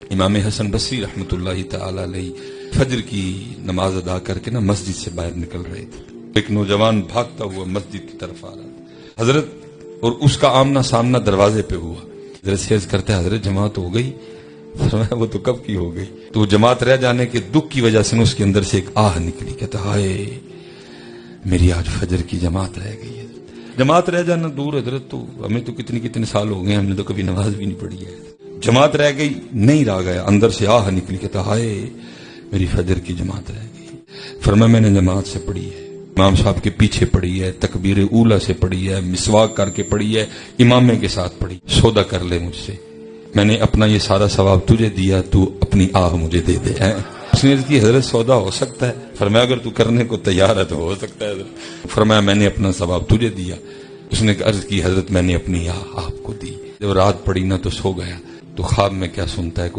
امام حسن بصری رحمۃ اللہ تعالی علیہ فجر کی نماز ادا کر کے مسجد سے باہر نکل رہے تھے. ایک نوجوان بھاگتا ہوا مسجد کی طرف آ رہا تھا. حضرت اور اس کا آمنا سامنا دروازے پہ ہوا. حضرت سے عرض کرتے ہیں حضرت جماعت ہو گئی؟ فرمایا وہ تو کب کی ہو گئی. تو جماعت رہ جانے کے دکھ کی وجہ سے اس کے اندر سے ایک آہ نکلی. کہتا ہائے میری آج فجر کی جماعت رہ گئی ہے. جماعت رہ جانا دور حضرت، تو ہمیں تو کتنے سال ہو گئے، ہم نے تو کبھی نماز بھی نہیں پڑھی ہے. جماعت رہ گئی نہیں رہ گیا، اندر سے آہ نکلی. کہتا ہائے میری فجر کی جماعت رہ گئی. فرمایا میں نے جماعت سے پڑھی ہے، امام صاحب کے پیچھے پڑھی ہے، تکبیر اولا سے پڑھی ہے، مسواک کر کے پڑھی ہے، امامے کے ساتھ پڑھی. سودا کر لے مجھ سے، میں نے اپنا یہ سارا ثواب تجھے دیا، تو اپنی آہ مجھے دے دے. اس نے کی حضرت سودا ہو سکتا ہے؟ فرمایا اگر تو کرنے کو تیار ہے تو ہو سکتا ہے حضرت. فرمایا میں نے اپنا ثواب تجھے دیا. اس نے عرض کی حضرت میں نے اپنی آہ آپ کو دی. جب رات پڑی نا تو سو گیا، تو خواب میں کیا سنتا ہے